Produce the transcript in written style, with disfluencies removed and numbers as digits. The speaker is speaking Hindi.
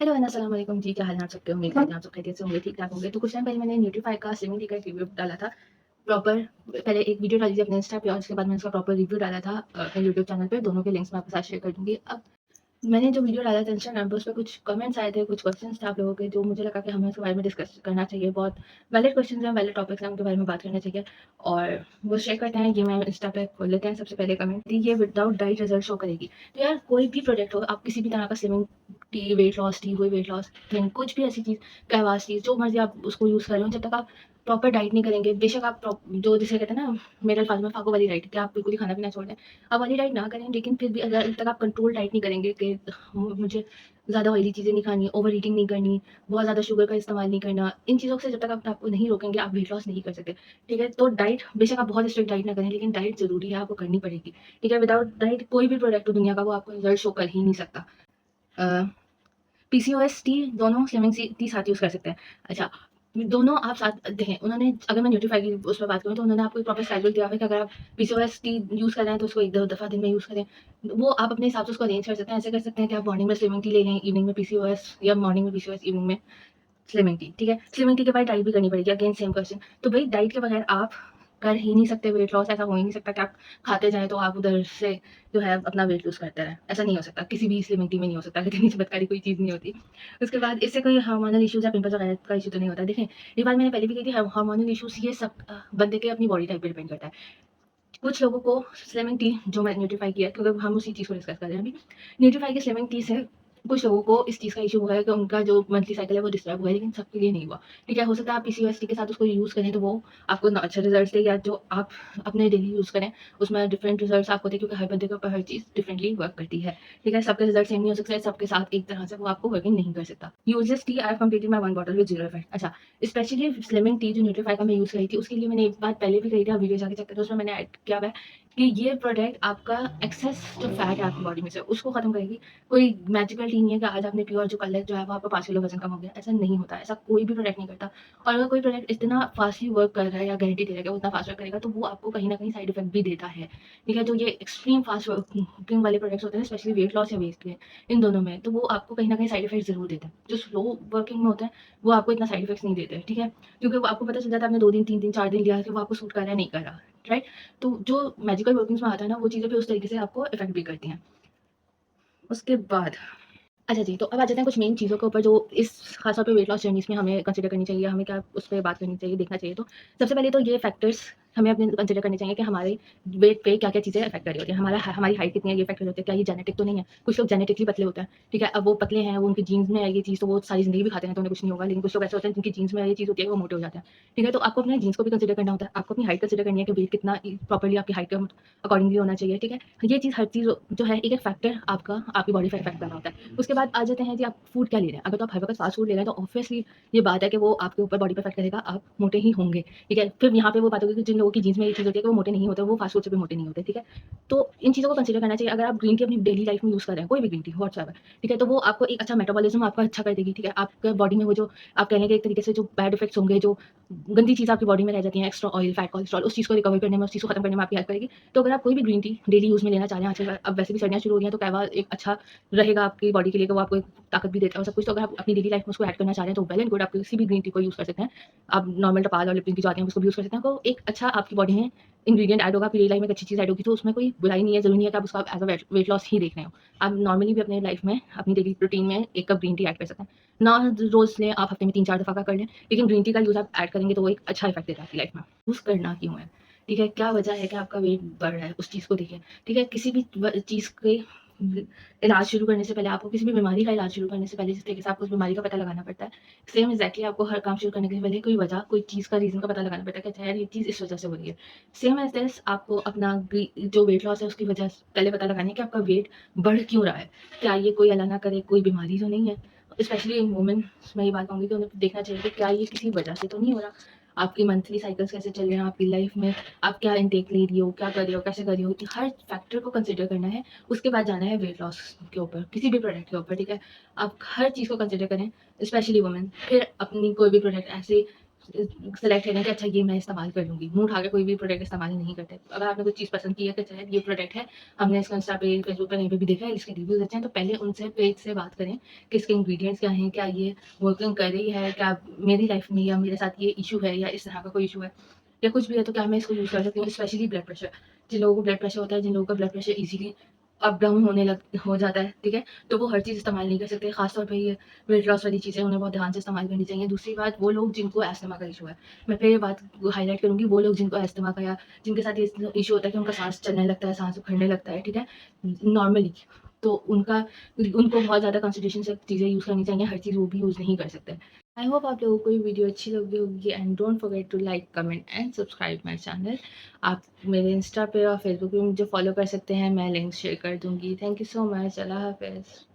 हेलो एंड अस्सलाम वालेकुम जी, क्या हाल है आप सबके? उम्मीद करते हैं आप सब खैरियत से होंगे, ठीक-ठाक होंगे। तो कुछ टाइम पहले मैंने न्यूट्रीफाई का स्लिमिंग टी का एक रिव्यू डाला था। प्रॉपर पहले एक वीडियो डाली थी अपने इंस्टा पे और उसके बाद मैंने उसका प्रॉपर रिव्यू डाला था अपने यूट्यूब चैनल पे। दोनों के लिंक्स मैं आपके साथ शेयर कर दूँगी। अब मैंने जो वीडियो डाला था इंस्टाग्राम पे, उस पे कुछ कमेंट्स आए थे, कुछ क्वेश्चन्स थे आप लोगों के, जो मुझे लगा कि हमें उसके बारे में डिस्कस करना चाहिए। बहुत वैलिड क्वेश्चन्स हैं, वैलिड टॉपिक्स हैं, उनके बारे में बात करना चाहिए और वो शेयर करते हैं। ये मैं इंस्टा पे खोल लेते हैं। सबसे पहले कमेंट थी, ये विदाउट डाइट रिजल्ट शो करेगी। तो यार कोई भी प्रोडक्ट हो, आप किसी भी तरह का slimming T, weight loss T, कोई वेट लॉस थिंग, कुछ भी ऐसी चीज़, कहवास चीज़, जो मर्ज़ी आप उसको यूज़ कर रहे हो, जब तक आप प्रॉपर डाइट नहीं करेंगे, बेशक आप जो जिसे कहते हैं ना मेरे फार्मा फाको वाली डाइट, कि आप बिल्कुल ही खाना पीना छोड़ दें, आप वाली डाइट ना करें, लेकिन फिर भी अगर जब तक आप कंट्रोल डाइट नहीं करेंगे कि मुझे ज़्यादा ऑयली चीज़ें नहीं खानी, ओवर ईटिंग नहीं करनी, बहुत ज़्यादा शुगर का इस्तेमाल नहीं करना, इन चीज़ों से जब तक आप अपने आप को नहीं रोकेंगे, आप वेट लॉस नहीं कर सकते, ठीक है? तो डाइट बेशक आप बहुत स्ट्रिक्ट डाइट ना करें, लेकिन डाइट ज़रूरी है, आपको करनी पड़ेगी, ठीक है? विदाउट डाइट कोई भी प्रोडक्ट हो दुनिया का, वो आपको रिज़ल्ट शो कर ही नहीं सकता। अ पीसीओएस टी दोनों स्लिमिंग टी साथ यूज़ कर सकते हैं। अच्छा, दोनों आप साथ देखें, उन्होंने अगर मैं न्यूट्रीफाई की उसमें बात करूँ तो उन्होंने आपको एक प्रॉपर शेड्यूल दिया हुआ है कि अगर आप पीसीओएस टी यूज़ कर रहे हैं तो उसको 1-2 दफ़ा दिन में यूज़ करें। वो आप अपने हिसाब से उसको अरेंज कर सकते हैं। ऐसे कर सकते हैं कि आप मॉर्निंग में स्लिमिंग टी ले लें, इवनिंग में पीसीओएस, या मॉर्निंग में पीसीओएस, इवनिंग में स्लिमिंग टी, ठीक है? स्लिमिंग टी के बाद डाइट भी करनी पड़ेगी, अगेन सेम क्वेश्चन। तो भई डाइट के बगैर आप कर ही नहीं सकते वेट लॉस, ऐसा हो ही नहीं सकता कि आप खाते जाएँ तो आप उधर से जो है अपना वेट लूज़ करते रहें। ऐसा नहीं हो सकता, किसी भी स्लिमिंग टी में नहीं हो सकता, इतनी चमत्कारी कोई चीज़ नहीं होती। उसके बाद इससे कोई हार्मोनल इश्यूज़ या पिंपल्स वगैरह का इश्यू तो नहीं होता। देखें, ये बात मैंने पहले भी कही थी, हार्मोनल इश्यूज़ ये सब बंदे के अपनी बॉडी टाइप पे डिपेंड करता है। कुछ लोगों को स्लिमिंग टी, जो मैं न्यूट्रीफाई की है, क्योंकि हम उसी चीज़ को डिस्कस कर रहे हैं अभी। न्यूट्रीफाई की स्लिमिंग टी से कुछ लोगों को इस चीज़ का इश्यू हुआ है कि उनका जो मंथली साइकिल है वो डिस्टर्ब हुआ है, लेकिन सबके लिए नहीं हुआ। ठीक है, हो सकता है आप पीसीओएस टी के साथ उसको यूज़ करें तो वो आपको अच्छे रिजल्ट्स दे, या जो आप अपने डेली यूज़ करें उसमें डिफरेंट रिजल्ट्स आपको दें, क्योंकि हर बंदे के ऊपर हर चीज़ डिफरेंटली वर्क करती है। ठीक है, सबके रिजल्ट सेम नहीं हो सकते, सबके साथ एक तरह से वो आपको वर्किंग नहीं कर सकता। Uses T, I have completed my 1 bottle with 0 effect. अच्छा, स्पेशली स्लिमिंग टी जो न्यूट्रीफाई का मैं यूज़ करी थी, उसके लिए मैंने एक बात पहले भी कही थी, आप वीडियो जाके चेक करें, उसमें मैंने ऐड किया हुआ है कि ये प्रोडक्ट आपका एक्सेस जो फैट है आपकी बॉडी में से उसको खत्म करेगी। कोई मैजिकल टी नहीं है कि आज आपने पिया और जो कल है जो है वो आपका 5 किलो वज़न कम हो गया, ऐसा नहीं होता है, ऐसा कोई भी प्रोडक्ट नहीं करता। और अगर कोई प्रोडक्ट इतना फास्टली वर्क कर रहा है या गारंटी दे रहा है कि वो इतना फास्ट वर्क करेगा, तो वो आपको कहीं न कहीं साइड इफेक्ट भी देता है। ठीक है? जो ये एक्सट्रीम फास्ट वर्किंग वाले प्रोडक्ट्स होते हैं, स्पेशली वेट लॉस या वेट गेन, इन दोनों में, तो वो आपको कहीं न कहीं साइड इफेक्ट ज़रूर देते हैं। जो स्लो वर्किंग में होते हैं, वो आपको इतना साइड इफेक्ट्स नहीं देते, ठीक है? क्योंकि वो आपको पता चल जाता है, आपने 2 दिन, 3 दिन, 4 दिन लिया है कि वो आपको सूट कर रहा है, नहीं कर रहा, राइट? तो जो मैजिकल वर्किंग्स में आता है ना, वो चीज़ें भी उस तरीके से आपको इफ़ेक्ट भी करती हैं। उसके बाद अच्छा जी, तो अब आ जाते हैं कुछ मेन चीज़ों के ऊपर जो इस खास तौर पे वेट लॉस जर्नीज़ में हमें कंसिडर करनी चाहिए, हमें क्या उस पे बात करनी चाहिए, देखना चाहिए। तो सबसे पहले तो ये फैक्टर्स हमें अपने कंसिडर करने चाहिए कि हमारे वेट पे क्या-क्या चीज़ें अफ़ेक्ट कर रही होती हैं। हमारी हाइट कितनी है, ये फैक्टर होते हैं। क्या ये जेनेटिक तो नहीं है? कुछ लोग जेनेटिकली पतले होते हैं, ठीक है? अब वो पतले हैं, वो उनकी जीन्स में है ये चीज़, तो वो सारी ज़िंदगी भी खाते हैं तो उन्हें कुछ नहीं होगा। लेकिन कुछ लोग ऐसे होते हैं जिनकी जीन्स में ये चीज़ होती है, वो मोटे हो जाते हैं, ठीक है? तो आपको अपने जीन्स को भी कंसिडर करना होता है, आपको अपनी हाइट कंसिडर करनी है कि वेट कितना प्रॉपर्ली आपकी हाइट के अकॉर्डिंगली होना चाहिए, ठीक है? ये चीज़ हर चीज़ जो है एक-एक फैक्टर आपकी बॉडी पे अफ़ेक्ट कर रहा होता है। उसके बाद आ जाते हैं जी, आप फूड क्या ले रहे हैं। अगर तो आप हर वक़्त फ़ास्ट फूड ले रहे हैं, तो ऑब्वियसली ये बात है कि वो आपके ऊपर बॉडी पे इफ़ेक्ट करेगा, आप मोटे ही होंगे, ठीक है? फिर यहाँ पे वो बात होगी कि जिन लोगों की जीन्स में ये चीज़ होती है कि वो मोटे नहीं होते, वो फ़ास्ट फूड से भी मोटे नहीं होते, ठीक है? तो इन चीज़ों को कंसीडर करना चाहिए। अगर आप ग्रीन टी अपनी डेली लाइफ़ में यूज़ कर रहे हैं, कोई भी ग्रीन टी व्हाटसएवर, ठीक है? तो वो आपको एक अच्छा मेटाबॉलिज़्म आपका अच्छा कर देगी, ठीक है? आपके बॉडी में वो जो आप कह लें कि एक तरीके से जो बैड इफ़ेक्ट्स होंगे, जो गंदी चीज़ आपकी बॉडी में रह जाती हैं, एक्स्ट्रा ऑयल, फैट, कोलेस्ट्रॉल, उस चीज़ को रिकवर करने में, उस चीज़ को खत्म करने में आपकी हेल्प करेगी। तो अगर आप कोई भी ग्रीन टी डेली यूज़ में लेना चाह रहे हैं, आजकल अब वैसे भी सर्दियाँ शुरू हो रही हैं, तो कहवा एक अच्छा रहेगा आपकी बॉडी के लिए, कि वो आपको एक ताकत भी देता है और सब कुछ। तो अगर आप अपनी डेली लाइफ में उसको ऐड करना चाह रहे हैं, तो वेल एंड गुड, आप किसी भी ग्रीन टी को यूज़ कर सकते हैं। आप नॉर्मल टपाल और लिप्टन की जो आती हैं उसको भी यूज़ कर सकते हैं। तो एक अच्छा आपकी बॉडी में इंग्रीडिएंट ऐड होगा, आपकी डेली लाइफ में एक अच्छी चीज़ ऐड होगी, तो उसमें कोई बुराई नहीं है। ज़रूरी नहीं है कि आप उसको एज़ अ वेट लॉस ही देख रहे हो। आप नॉर्मली भी अपने लाइफ में अपनी डेली रूटीन में 1 कप ग्रीन टी ऐड कर सकते हैं। ना रोज़ लें, आप हफ्ते में 3-4 दफ़ा का कर लें, लेकिन ग्रीन टी का यूज़ आप ऐड करेंगे तो वो एक अच्छा इफ़ेक्ट देगा आपकी लाइफ में। यूज़ करना क्यों है? ठीक है? क्या वजह है कि आपका वेट बढ़ रहा है? उस चीज़ को देखें। ठीक है? किसी भी चीज़ के इलाज शुरू करने से पहले, आपको किसी भी बीमारी का इलाज शुरू करने से पहले, जिस तरीके से आपको उस बीमारी का पता लगाना पड़ता है, सेम एग्ज़ैक्टली आपको हर काम शुरू करने के पहले कोई वजह, कोई चीज़ का रीज़न का पता लगाना पड़ता है कि अच्छा यार ये चीज़ इस वजह से हो रही है। सेम एज़ दिस आपको अपना जो वेट लॉस है उसकी वजह पहले पता लगानी है कि आपका वेट बढ़ क्यों रहा है। क्या ये कोई अल्लाह ना करे कोई बीमारी तो नहीं है? स्पेशली वुमेन्स मैं ये बात कहूँगी कि उन्हें देखना चाहिए कि क्या ये किसी वजह से तो नहीं हो रहा? आपकी मंथली साइकिल्स कैसे चल रहे हैं आपकी लाइफ़ में? आप क्या इनटेक ले रही हो, क्या कर रही हो, कैसे कर रही हो? हर फैक्टर को कंसीडर करना है। उसके बाद जाना है वेट लॉस के ऊपर, किसी भी प्रोडक्ट के ऊपर, ठीक है? आप हर चीज़ को कंसीडर करें, स्पेशली वुमेन। फिर अपनी कोई भी प्रोडक्ट ऐसे सेलेक्ट है ना कि अच्छा ये मैं इस्तेमाल कर लूँगी। मुँह उठा के कोई भी प्रोडक्ट इस्तेमाल नहीं करते। अगर आपने कोई चीज़ पसंद की है कि शायद ये प्रोडक्ट है, हमने इसको इंस्टा पे, फेसबुक पे कहीं पे भी देखा है, इसके रिव्यूज़ अच्छे हैं, तो पहले उनसे पेज से बात करें कि इसके इंग्रीडिएंट्स क्या हैं, क्या ये वर्किंग कर रही है, क्या मेरी लाइफ़ में या मेरे साथ ये इश्यू है या इस तरह का कोई इश्यू है या कुछ भी है, तो क्या मैं इसको यूज़ कर सकती हूँ? स्पेशली ब्लड प्रेशर, जिन लोगों को ब्लड प्रेशर होता है, जिन लोगों का blood pressure easily up down हो जाता है, ठीक है? तो वो हर चीज़ इस्तेमाल नहीं कर सकते, ख़ास तौर पे ये वेट लॉस वाली चीज़ें उन्हें बहुत ध्यान से इस्तेमाल करनी चाहिए। दूसरी बात, वो लोग जिनको अस्थमा का इश्यू है, मैं फिर ये बात हाइलाइट करूँगी, वो लोग जिनको अस्थमा का या जिनके साथ ये इश्यू होता है कि उनका साँस चलने लगता है, साँस उखड़ने लगता है, ठीक है? नॉर्मली, तो उनको बहुत ज़्यादा कंसंट्रेशन से चीज़ें यूज़ करनी चाहिए, हर चीज़ वो भी यूज़ नहीं कर सकते। आई होप आप लोगों को ये वीडियो अच्छी लगी होगी and don't forget to like, comment and subscribe my channel. आप मेरे इंस्टा पे और फेसबुक पे मुझे फॉलो कर सकते हैं, मैं लिंक्स शेयर कर दूँगी। Thank you so much. अल्लाह हाफ़िज़।